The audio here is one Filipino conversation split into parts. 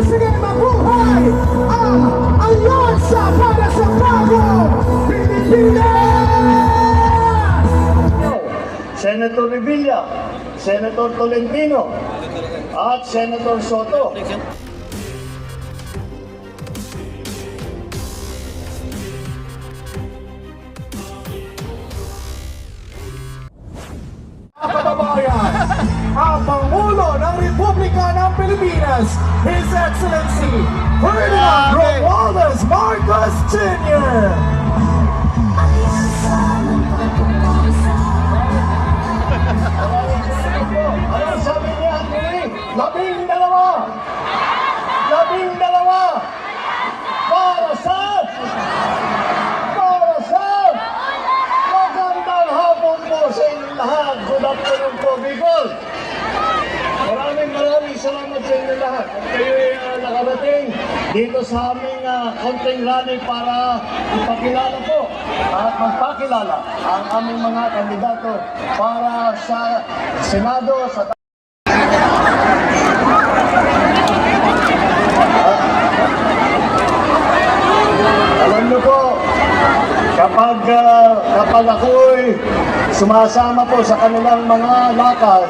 Sige, mabuhay ang Alyansa para sa Bagong Pilipinas! Senator Revilla, Senator Tolentino, at Senator Soto. Kababayan, ang Pangulo ng Republika ng Pilipinas, His Excellency Ferdinand Romualdez Marcos Jr. Ano sabi niya, Anthony? 12! 12! Para sa magandang hapon po sa inyong lahat. Good afternoon po, Bicol. Maraming salamat sa inyong lahat. At kayo'y nakarating dito sa aming konting rally para ipakilala po at magpakilala ang aming mga kandidato para sa Senado, sa alam niyo po, kapag ako'y sumasama po sa kanilang mga lakad,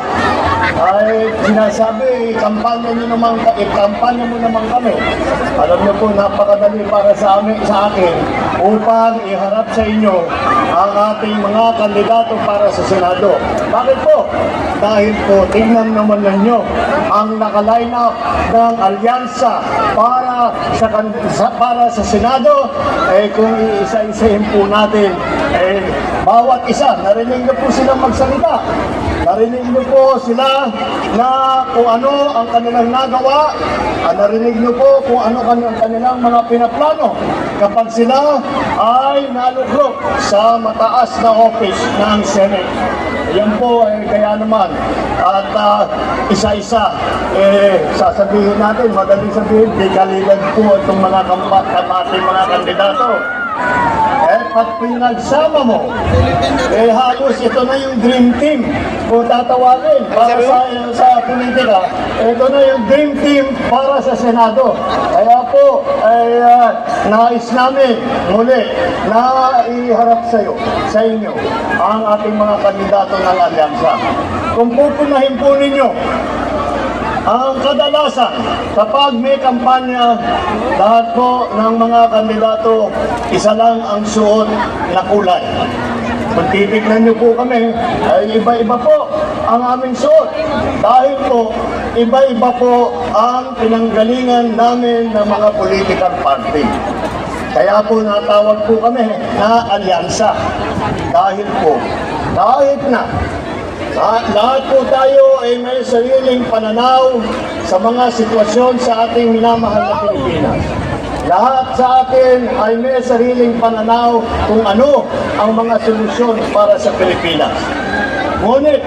ay sinasabi, kampanya mo naman kami. Alam niyo po, napakadali para sa akin upang iharap sa inyo ang ating mga kandidato para sa Senado. Bakit po? Dahil po, tingnan naman ninyo ang naka-line up ng alyansa para sa Senado, kung iisa-isahin po natin, bawat isa, narinig niyo po silang magsalita. Narinig niyo po sila na kung ano ang kanilang nagawa, narinig niyo po kung ano ang kanilang mga pinaplano kapag sila ay naluklok sa mataas na office ng Senate. Yan po, kaya naman, at isa-isa, sasabihin natin, madaling sabihin, di kaligad po itong mga ating mga kandidato. Pag pinagsama mo, halos ito na yung dream team kung tatawagin para sa politika. Ito na yung dream team para sa Senado. Kaya po, nais namin muli na iharap sa inyo ang ating mga kandidato ng alyansa. Kung pupunahin po ninyo, ang kadalasan, kapag may kampanya, lahat po ng mga kandidato, isa lang ang suot na kulay. Kung titignan niyo po kami, ay iba-iba po ang aming suot. Dahil po, iba-iba po ang pinanggalingan namin ng mga political party. Kaya po natawag po kami na alyansa. Dahil po, kahit na lahat po tayo ay may sariling pananaw sa mga sitwasyon sa ating minamahal na Pilipinas. Lahat sa atin ay may sariling pananaw kung ano ang mga solusyon para sa Pilipinas. Ngunit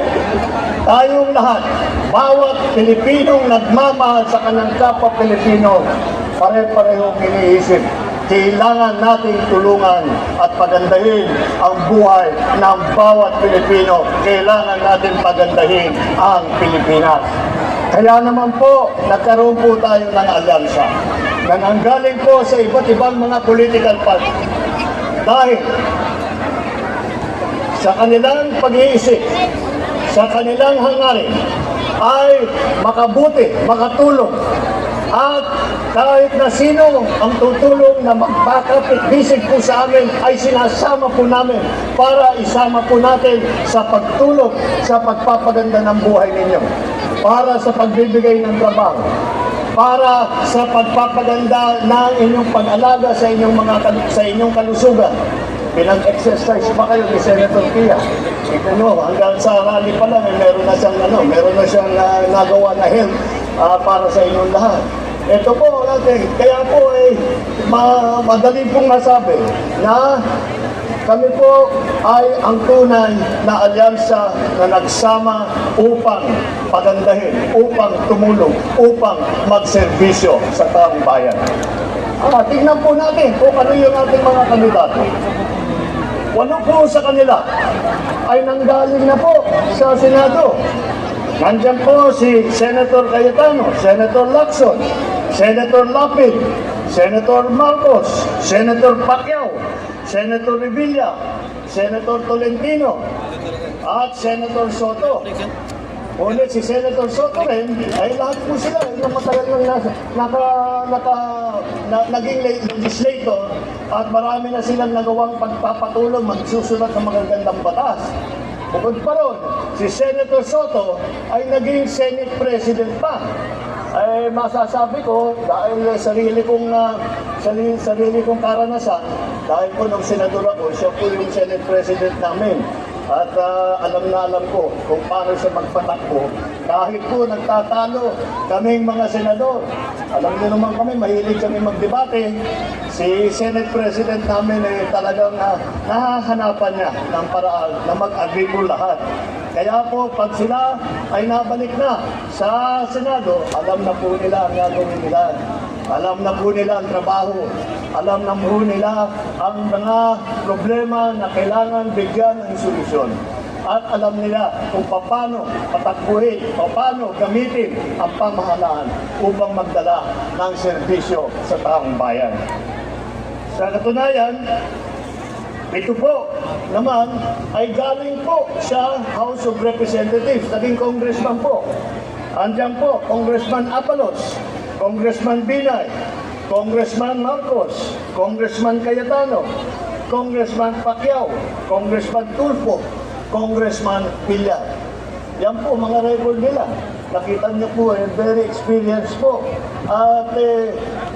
tayong lahat, bawat Pilipinong nagmamahal sa kanyang kapwa Pilipino, pare-parehong iniisip. Kailangan nating tulungan at pagandahin ang buhay ng bawat Pilipino. Kailangan natin pagandahin ang Pilipinas. Kaya naman po, nagkaroon po tayo ng alyansa na nanggaling po sa iba't ibang mga political party. Dahil sa kanilang pag-iisip, sa kanilang hangarin, ay makabuti, makatulong. At kahit na sino ang tutulong na magpakapit-bisig po sa amin, ay sinasama po namin para isama po natin sa pagtulong sa pagpapaganda ng buhay ninyo, para sa pagbibigay ng trabaho, para sa pagpapaganda ng inyong pag-alaga sa inyong kalusugan. Pinag-exercise pa kayo ni Senator Pia. Tignan nyo, hanggang sa rally pa lang, meron na siyang nagawa na health para sa inyong lahat. Ito po natin, kaya po madali pong masabi na kami po ay ang tunay na alyansa na nagsama upang pagandahin, upang tumulong, upang magserbisyo sa taong bayan. Tingnan po natin kung ano yung ating mga kandidato. Walo po sa kanila ay nanggaling na po sa Senado. Nandiyan po si Senator Cayetano, Senator Lacson, Senator Lapid, Senator Marcos, Senator Pacquiao, Senator Revilla, Senator Tolentino, at Senator Soto. Ngunit si Senator Soto rin, ay lahat po sila, yung matagal yung naging legislator at marami na silang nagawang pagpapatulong magsusunod ng magagandang batas. Bukod pa ron, si Senator Soto ay naging Senate President pa. Ay masasabi ko, dahil sarili kong karanasan, dahil po nung senador ako, siya po yung Senate President namin. At alam na alam ko kung paano siya magpatakbo. Kahit po nagtatalo kaming mga senador. Alam niyo naman kami, mahilig kami magdebate. Si Senate President namin ay talagang nahahanapan niya ng paraan na mag-agree po lahat. Kaya po, pag sila ay nabalik na sa Senado, alam na po nila ang gagawin nila. Alam na po nila ang trabaho. Alam na po nila ang mga problema na kailangan bigyan ng solusyon. At alam nila kung paano patakbuhin, paano gamitin ang pamahalaan upang magdala ng serbisyo sa taong bayan. Sa katunayan, ito po naman ay galing po sa House of Representatives, naging congressman po. Andiyan po, Congressman Abalos, Congressman Binay, Congressman Marcos, Congressman Cayetano, Congressman Pacquiao, Congressman Tulfo, Congressman Villar. Yan po mga record nila. Nakita niyo po, very experienced po. At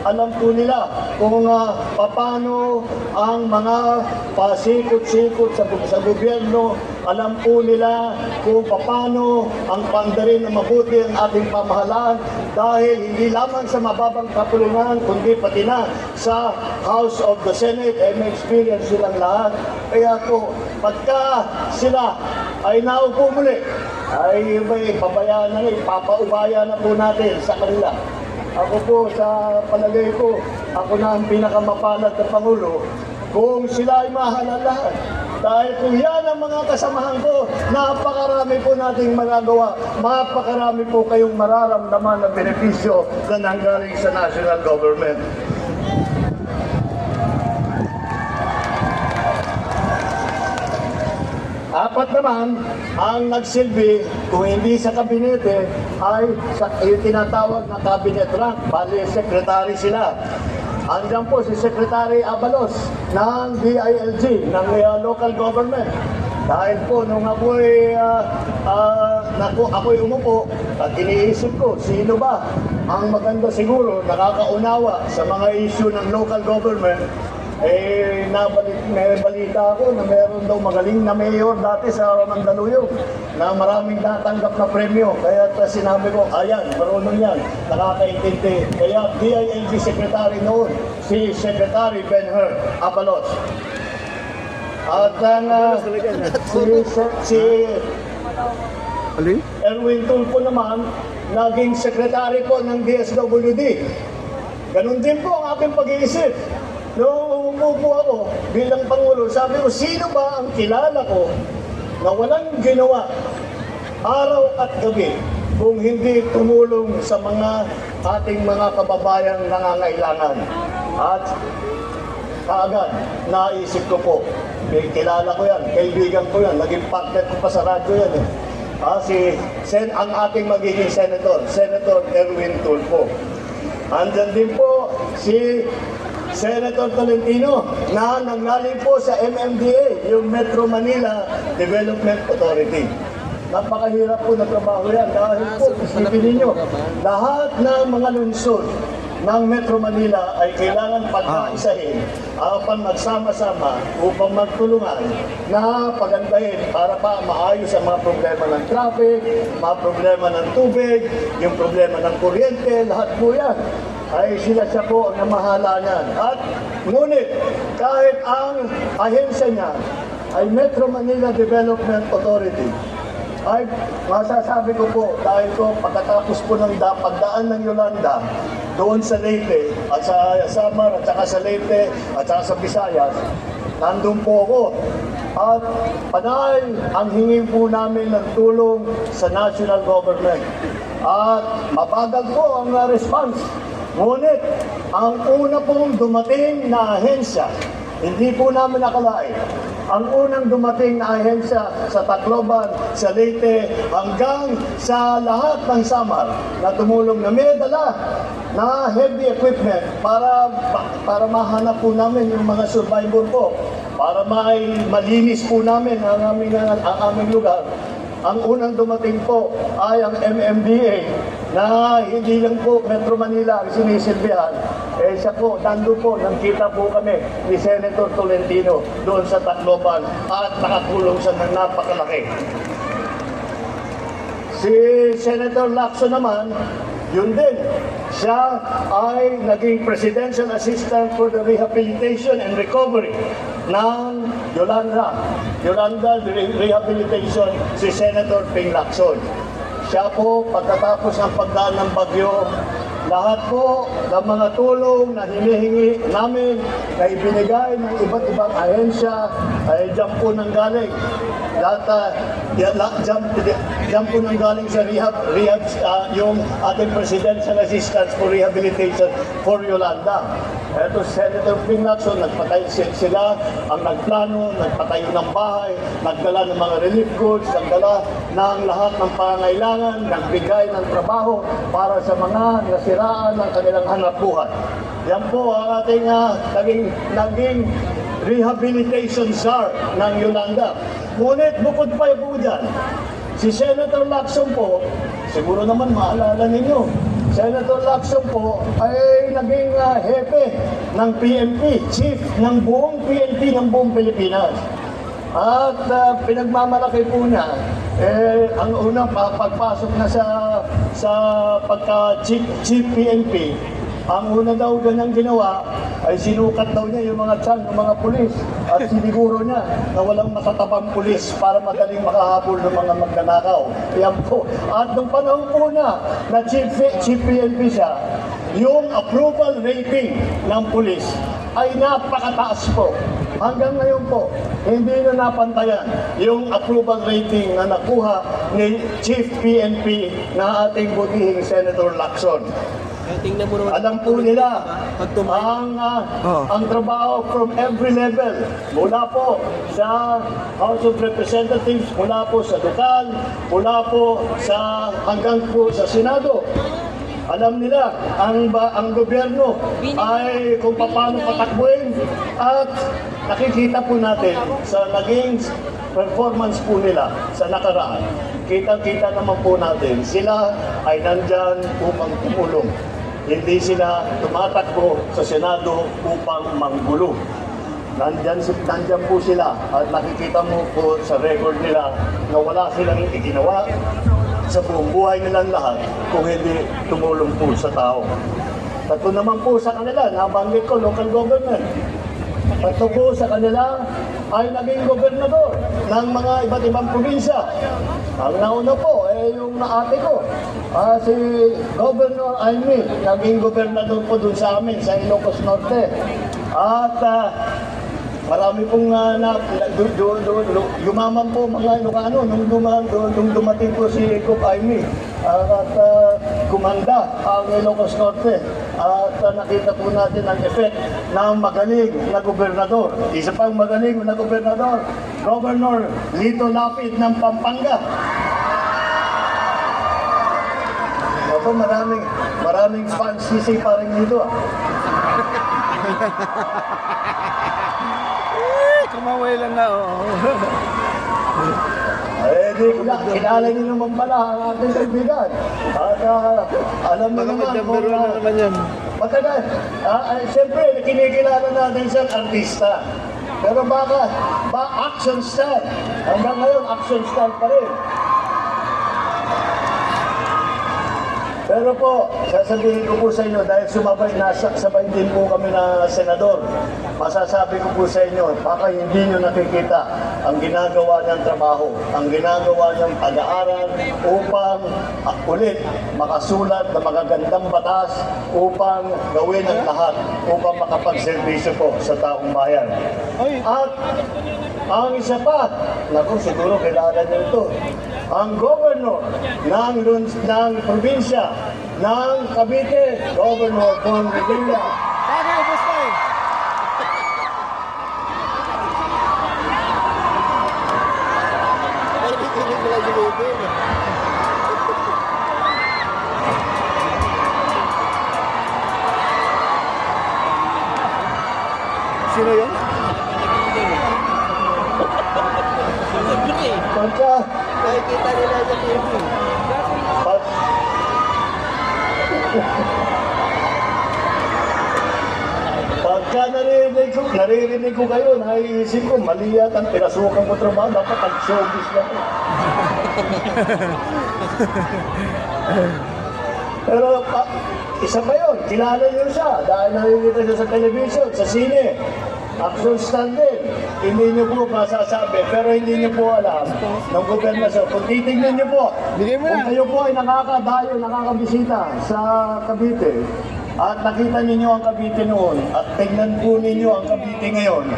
alam po nila kung paano ang mga pasikot-sikot sa gobyerno. Alam po nila kung paano ang pandarin na mabuti ang ating pamahalaan dahil hindi lamang sa mababang kapulungan kundi pati na sa House of the Senate ay may experience silang lahat. Kaya po, pagka sila ay naupo muli, ay may pabayaan na ipapaubaya na po natin sa kanila. Ako po, sa palagay ko, ako na ang pinakamapalad na Pangulo kung sila ay mahalal lahat. Dahil kung yan ang mga kasamahan ko, napakarami po nating magagawa. Napakarami po kayong mararamdaman na benepisyo na nanggaling sa national government. Apat naman ang nagsilbi kung hindi sa kabinete ay sa yung tinatawag na cabinet rank, bali secretary sila. Andiyan po si Secretary Abalos ng DILG, ng local government. Dahil po nung ako'y umupo at iniisip ko sino ba ang maganda siguro nakakaunawa sa mga issue ng local government, may balita ako na meron daw magaling na mayor dati sa Mandaluyong na maraming natanggap na premyo. Kaya sinabi ko, ayan, marunong yan, nakakaintindi. Kaya DILG Secretary noon, si Secretary Ben-Hur Abalos. At si Erwin Tulfo naman, naging Secretary po ng DSWD. Ganun din po ang aking pag-iisip. Noong umupo ako bilang Pangulo, sabi ko, sino ba ang kilala ko na walang ginawa araw at gabi kung hindi tumulong sa mga ating mga kababayang nangangailangan? At kaagad, naisip ko po, kilala ko yan, kaibigan ko yan, naging partner ko pa sa radyo yan ang ating magiging senator, Senator Erwin Tulfo. Andyan din po si Senator Tolentino na nanggaling po sa MMDA, yung Metro Manila Development Authority. Napakahirap po na trabaho yan dahil po, isipin ninyo, lahat ng mga lungsod ng Metro Manila ay kailangan pagkaisahin upang magsama-sama upang magtulungan na pagandahin para pa maayos ang mga problema ng traffic, mga problema ng tubig, yung problema ng kuryente, lahat po yan ay siya po ang namahala niyan. At ngunit kahit ang ahensya niya ay Metro Manila Development Authority, ay masasabi ko po dahil ko pagkatapos po ng pagdaan ng Yolanda doon sa Leyte at sa Samar at saka sa Leyte at saka sa Visayas, nandun po ako. At panay ang hingin po namin ng tulong sa national government. At mabagal po ang response Ngunit, ang una pong dumating na ahensya, hindi po namin nakalain. Ang unang dumating na ahensya sa Tacloban, sa Leyte, hanggang sa lahat ng Samar na tumulong na may dala na heavy equipment para mahanap po namin yung mga survivor po, para malinis po namin ang aming lugar. Ang unang dumating po ay ang MMDA na hindi lang po Metro Manila ang sinisilbihan. Siya po, nandun po, nangkita po kami ni Senator Tolentino doon sa Tacloban at nakatulong siya ng napakalaki. Si Senator Lacson naman, yun din. Siya ay naging Presidential Assistant for the Rehabilitation and Recovery ng Yolanda Rehabilitation, si Senator Ping Lacson. Siya po, pagkatapos ng pagdaan ng bagyo, lahat po ng mga tulong na hinihingi namin na ibinigay ng iba't ibang ahensya ay dyan po nang galing. Dyan po nang galing sa rehab yung ating Presidential Assistance for Rehabilitation for Yolanda. Ito, Senator Ping Lacson, nagpatay sila, ang nagplano, nagpatayo ng bahay, nagdala ng mga relief goods, nagdala ng lahat ng pangangailangan, nagbigay ng trabaho para sa mga nasiraan ng kanilang hanapbuhay. Yan po ang ating naging rehabilitation czar ng Yolanda. Ngunit bukod pa po dyan, si Senator Lacson po, siguro naman maalala ninyo, Senator Lacson po ay naging hepe ng PNP, chief ng buong PNP ng buong Pilipinas. At pinagmamalaki po niya, ang unang pagpasok na sa pagka-chief PNP, ang una daw ganyang ginawa ay sinukat daw niya yung mga tiyan ng mga pulis at siniguro niya na walang matatabang pulis para madaling makahabol ng mga magnanakaw. Yan po. At nung panahon po na chief PNP siya, yung approval rating ng pulis ay napakataas po. Hanggang ngayon po, hindi na napantayan yung approval rating na nakuha ni Chief PNP na ating butihing Senator Lacson. Tingnan mo naman. Alam po nila ang trabaho from every level. Mula po sa House of Representatives, mula po sa lokal, mula po hanggang po sa Senado. Alam nila ang gobyerno ay kung paano patakbuhin at nakikita po natin sa naging performance po nila sa nakaraan. Kitang-kita naman po natin sila ay nandyan upang tumulong. Hindi sila tumatakbo sa Senado upang manggulo. Nandyan po sila at nakikita mo po sa record nila na wala silang iginawa sa buong buhay nilang lahat kung hindi tumulong po sa tao. Tatlo naman po sa kanila, nabanggit ko, local government. Tatlo po sa kanila ay naging gobernador ng mga iba't ibang probinsya. Ang nauna po ay yung ate ko, si Governor Aimee, naging gobernador po dun sa amin, sa Ilocos Norte. At marami pong yumaman po mga Ilocano nung dumating po si Gov. Aimee at kumanda ang Ilocos Norte. At nakita po natin ang effect ng magaling na gobernador. Isa pang magaling na gobernador, Governor Lito Lapid ng Pampanga. Ako maraming fans si parang dito. Kumaway lang na, Kilala niyo naman pala ang ating kaibigan. At alam mo naman kung naman yan. matagal. Siyempre, kinikilala natin siyang artista. Pero action star. Hanggang ngayon, action star pa rin. Pero po, sasabihin ko po sa inyo, dahil sabay din po kami na senador, masasabi ko po sa inyo, baka hindi nyo nakikita ang ginagawa niyang trabaho, ang ginagawa niyang pag-aaral upang ulit makasulat na magagandang batas upang gawin ang lahat, upang makapagservisyo po sa taong bayan. At ang isa pa, naku, siguro kilala niyo ito, ang governor ng probinsya ng Cavite, Governor Bong Revilla. Sabi, ubos na eh. Ay, hindi ko lang gamitin. Sino yun? Pagka, Nakikita nila sa TV. pag, pagka naririnig ko kayo, naiisip ko, mali yata ang pinasukan ko trabaho, dapat ang-showbiz na ko. Pero isa pa yun, kilala niyo siya dahil nakikita siya sa television, sa sine, action stand din. Hindi niyo po masasabi, pero hindi niyo po alam ng gobernasyon. Kung titignan niyo po, Bigay mo kung na. kayo po ay nakakadayo, nakakabisita sa Cavite, at nakita ninyo ang Cavite noon, at tignan po ninyo ang Cavite ngayon,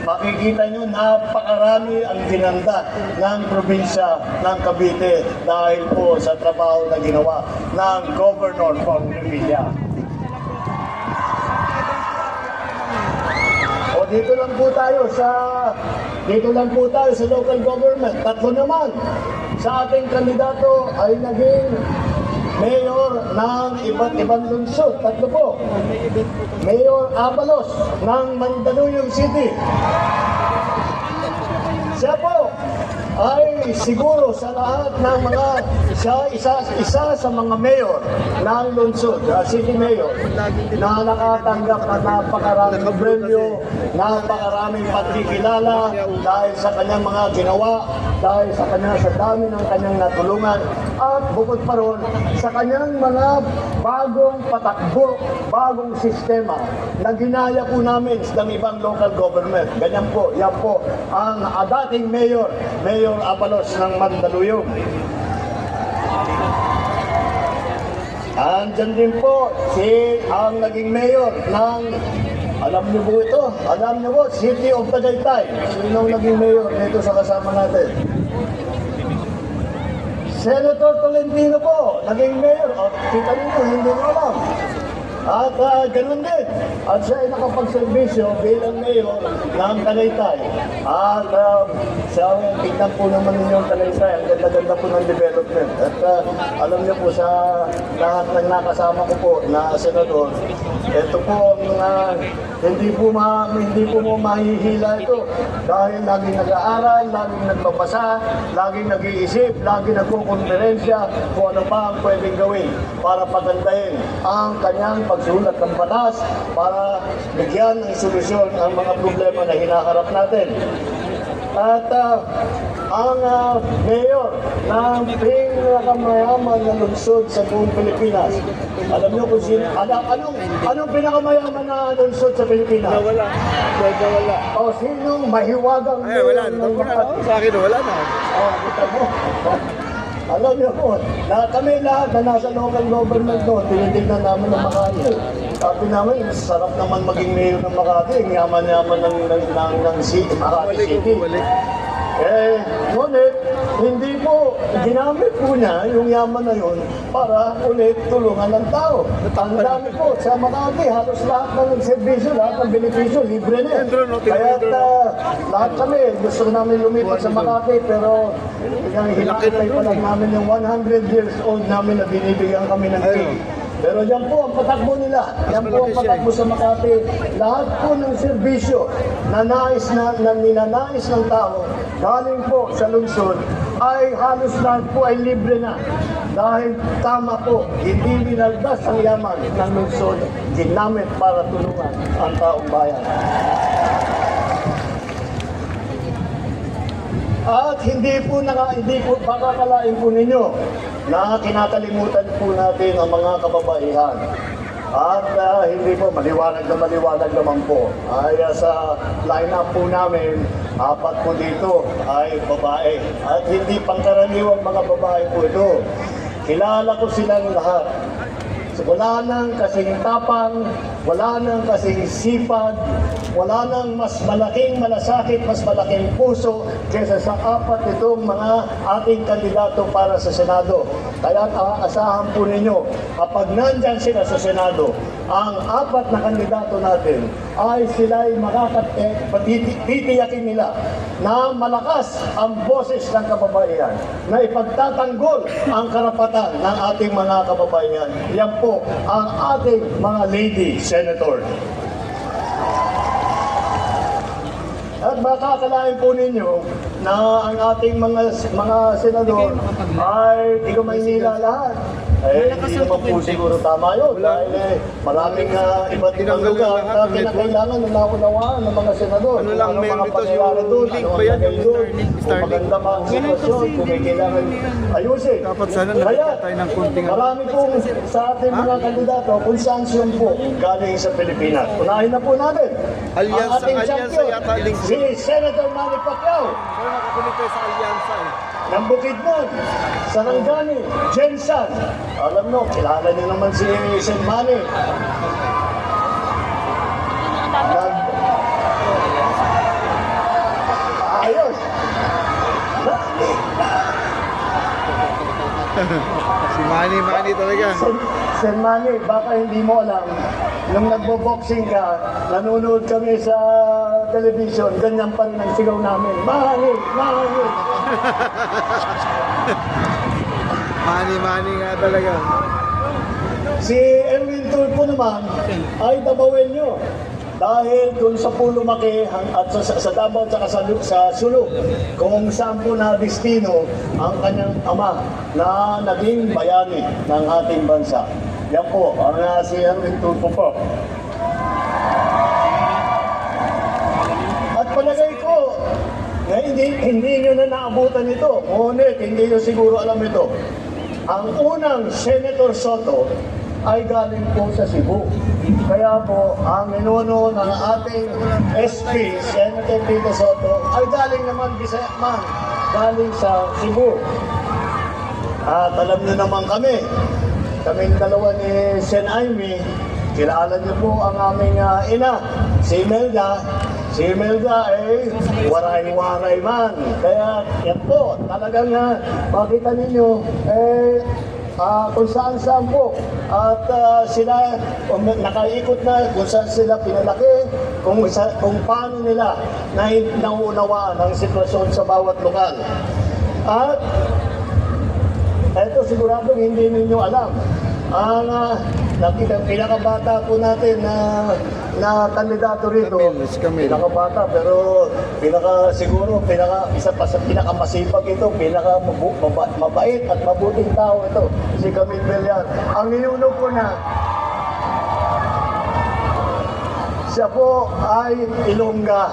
makikita nyo napakarami ang ginanda ng probinsya ng Cavite dahil po sa trabaho na ginawa ng Governor Bong Revilla. O dito lang po tayo sa local government. Tatlo naman sa ating kandidato ay naging mayor ng iba't ibang lungsod. Tatlo po. Mayor Abalos ng Mandaluyong City. Siya po ay siguro sa lahat ng mga isa sa mga mayor ng lungsod, city mayor, na nakatanggap na napakaraming premyo, napakaraming pagkikilala dahil sa kanyang mga ginawa, dahil sa dami ng kanyang natulungan, at bukod pa ron sa kanyang mga bagong patakbo, bagong sistema na ginaya po namin sa ibang local government. Ganyan po, yan po ang dating mayor, Mayor Abalos ng Mandaluyong. Andyan din po ang naging mayor ng, alam niyo po ito, alam niyo po, City of Tagaytay. Sino ang naging mayor dito sa kasama natin? Senator Tolentino po, naging mayor. O, kita niyo, hindi mo alam. At ganun din. At siya ay nakapagservisyo bilang mayor ng Tagaytay. At tignan po naman ninyo ang Tagaytay. Ang ganda-ganda po ng development. At alam niyo po sa lahat ng nakasama ko po na senador, ito po ang hindi po mo mahihila ito. Dahil laging nag-aaral, laging nagbabasa, laging nag-iisip, laging nagkukonferensya kung ano pa ang pwedeng gawin para pagandahin ang kanyang pagsulat ng batas para bigyan ng solusyon ang mga problema na hinaharap natin. At ang mayor ng pinakamayaman na lungsod sa buong Pilipinas. Alam niyo kung sino, anong pinakamayaman na lungsod sa Pilipinas? Wala. Wala. O sinong mahiwagang Ay, wala. mayor ng Makati? Sa akin, wala na. Kita mo. Alam niyo po, na kami lahat na nasa local government doon, tinitignan namin ng Makati. Sabi namin, sarap naman maging mayor ng Makati, ang yaman-yaman ng Makati City. Ngunit, hindi po, ginamit po niya yung yaman na yun para ulit tulungan ng tao. Ang dami po, sa Makati, halos lahat ng servisyo, lahat ng benepisyo, libre na. Kaya lahat kami, gusto namin lumipat sa Makati, pero hinakitay pa lang namin yung 100 years old namin na binibigyan kami ng king. Pero yan po ang patakbo nila. Yan po ang patakbo sa Makati. Lahat po ng serbisyo na ninanais ng tao galing po sa lungsod ay halos lahat po ay libre na. Dahil tama po, hindi binaldas ang yaman ng lungsod, ginamit para tulungan ang taong bayan. At hindi po pakakalain po ninyo na kinakalimutan po natin ang mga kababaihan. At hindi po, maliwanag naman po. Ay sa line-up po namin, 4 po dito ay babae. At hindi pangkaraniwang mga babae po ito. Kilala ko silang lahat. wala nang kasing tapang, wala nang kasing sipag, wala nang mas malaking malasakit, mas malaking puso kaysa sa apat itong mga ating kandidato para sa Senado. Kaya aasahan po ninyo, kapag nandyan sila sa Senado, ang apat na kandidato natin ay sila'y titiyakin nila na malakas ang boses ng kababaihan, na ipagtatanggol ang karapatan ng ating mga kababaihan. Yan po ang ating mga lady senator. At makakalain po ninyo na ang ating mga senador ay di ko Maynila lahat. Hindi naman po siguro tama yun dahil maraming iba't ibang lugar na kinakailangan na naunawaan ng mga senador. Ano lang, Kung main mga ito, pangyayari yung doon, link ano ba ang yan, lagay yung doon, Starlink? kung maganda ba ang sitwasyon, kung may kailangan ayusin. Dapat sana Kaya, nalagyan tayo ng konting marami pong sa ating mga kandidato kung saan siyon po galing sa Pilipinas. Unahin na po natin ang ating champion, si Senator Manny Pacquiao. Pero nakakulit tayo sa alyansa eh. Ng Bukidnon, Sarangani, Jensan. Alam nyo, kilala nyo naman si Sen Manny. Ayos. Si Manny talaga. Sen Manny, baka hindi mo alam, nung nagbo-boxing ka, nanonood kami sa television, ganyan pa rin ang sigaw namin. Manny! Manny! Manny nga talaga. Si Erwin Tulfo naman ay Dabawin nyo. Dahil doon sa Pulumaki at sa Davao at sa Sulu, kung saan po na destino ang kanyang ama na naging bayani ng ating bansa. Yan po, ang si Erwin Tulfo po. At palagay ko, na hindi nyo na naabutan ito. Ngunit, hindi nyo siguro alam ito. Ang unang Senator Soto ay galing po sa Cebu. Kaya po, ang minuno ng ating SP, Senator Tito Soto, ay galing naman galing sa Cebu. At alam nyo naman kaming dalawa ni Sen Aimee, kilala niyo po ang aming ina, si Imelda. Si Imelda ay waray-waray man. Kaya yan po, talagang makita ninyo, kung saan-saan po. At sila, nakaikot na kung saan sila pinalaki, kung paano nila nauunawaan ang sitwasyon sa bawat lokal. At eto siguradong hindi ninyo alam. Ang pinakabata po natin na kandidato rito. Camille. Pinakabata pero isa pa sa pinakamasipag ito, mabait at mabuting tao ito, si Camille Villar. Ang ninuno po na siya po ay Ilongga.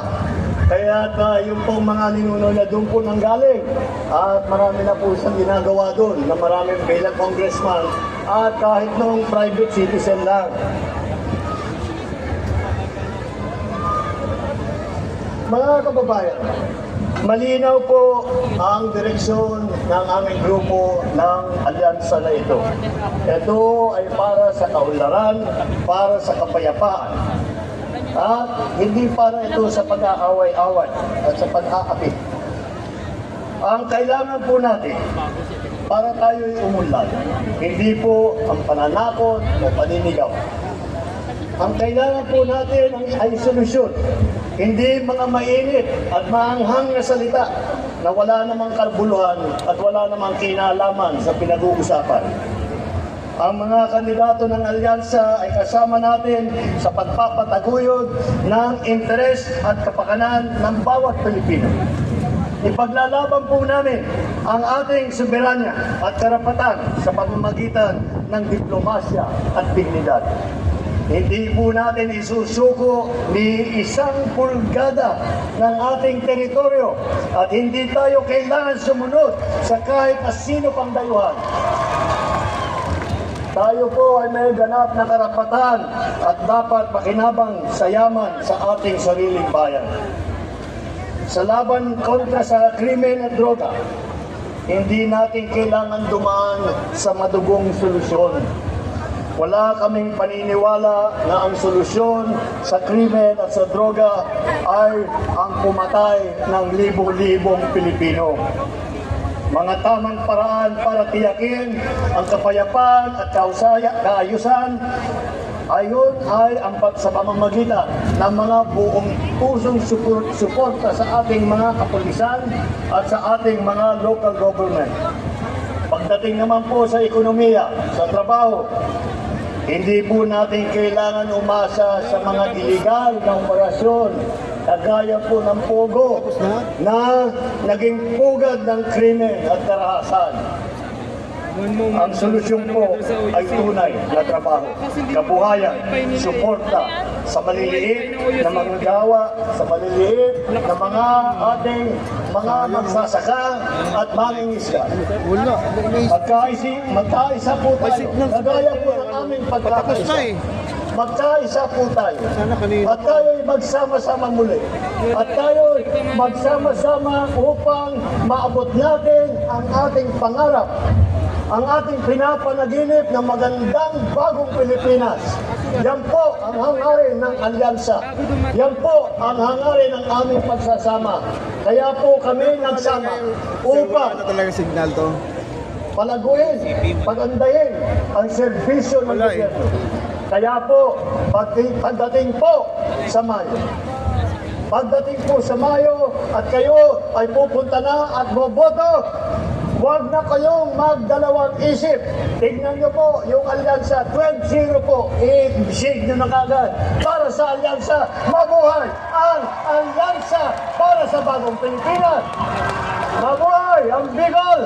Kaya yung pong mga ninuno na doon po nanggaling. At marami na po siyang ginagawa doon na maraming bilang congressman at kahit nung private citizen lang. Mga kababayan, malinaw po ang direksyon ng aming grupo ng alyansa na ito. Ito ay para sa kaunlaran, para sa kapayapaan. At hindi para ito sa pag-aaway-away at sa pag-aapit. Ang kailangan po natin para tayo'y umunlad, hindi po ang pananakot o paninigaw. Ang kailangan po natin ay solusyon, hindi mga mainit at maanghang na salita na wala namang kabuluhan at wala namang kinalaman sa pinag-uusapan. Ang mga kandidato ng alyansa ay kasama natin sa pagpapataguyod ng interes at kapakanan ng bawat Pilipino. Ipaglalaban po namin ang ating soberanya at karapatan sa pamamagitan ng diplomasya at dignidad. Hindi po natin isusuko ni isang pulgada ng ating teritoryo at hindi tayo kailangan sumunod sa kahit na sino pang dayuhan. Tayo po ay may ganap na karapatan at dapat makinabang sa yaman sa ating sariling bayan. Sa laban kontra sa krimen at droga, hindi natin kailangan dumaan sa madugong solusyon. Wala kaming paniniwala na ang solusyon sa krimen at sa droga ay ang pumatay ng libo-libong Pilipino. Mga tamang paraan para tiyakin ang kapayapaan at kaayusan ayon ay ang sa pamamagitan ng mga buong pusong suporta sa ating mga kapulisan at sa ating mga local government. Pagdating naman po sa ekonomiya, sa trabaho, hindi po natin kailangan umasa sa mga iligal na operasyon kagaya po ng Pogo na naging pugad ng krimen at karahasan. Ang solusyon po ay tunay na trabaho, kabuhayan, suporta sa maliliit na mga gawa, sa maliliit na mga ating mga magsasaka at mangingisda. Wala. Magkaisa po tayo, kagaya po ng aming Patapos na eh. Magkaisa po tayo. Sana kanina. At tayo'y magsama-sama muli. At tayo'y magsama-sama upang maabot natin ang ating pangarap. Ang ating pinapanaginip ng magandang bagong Pilipinas. Yan po ang hangarin ng alyansa. Yan po ang hangarin ng aming pagsasama. Kaya po kami nagsama upang Ano talaga signal to? palaguin, pagandahin ang serbisyo ng Wala eh. gobyerno. Kaya po, pagdating po sa Mayo, pagdating po sa Mayo at kayo ay pupunta na at boboto, huwag na kayong magdalawang isip. Tignan nyo po yung alyansa, 12-0 po, i-shake nyo na kagad. Para sa alyansa, mabuhay ang alyansa para sa bagong Pilipinas. Mabuhay ang Bicol!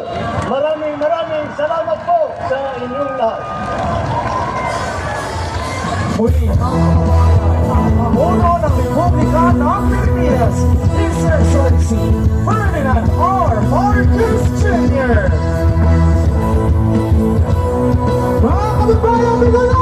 Maraming salamat po sa inyong lahat. Muli mga kababayan, ang Pangulo ng Republika ng Pilipinas, His Excellency Ferdinand R. Marcos Jr. Mga kababayan, Bicol!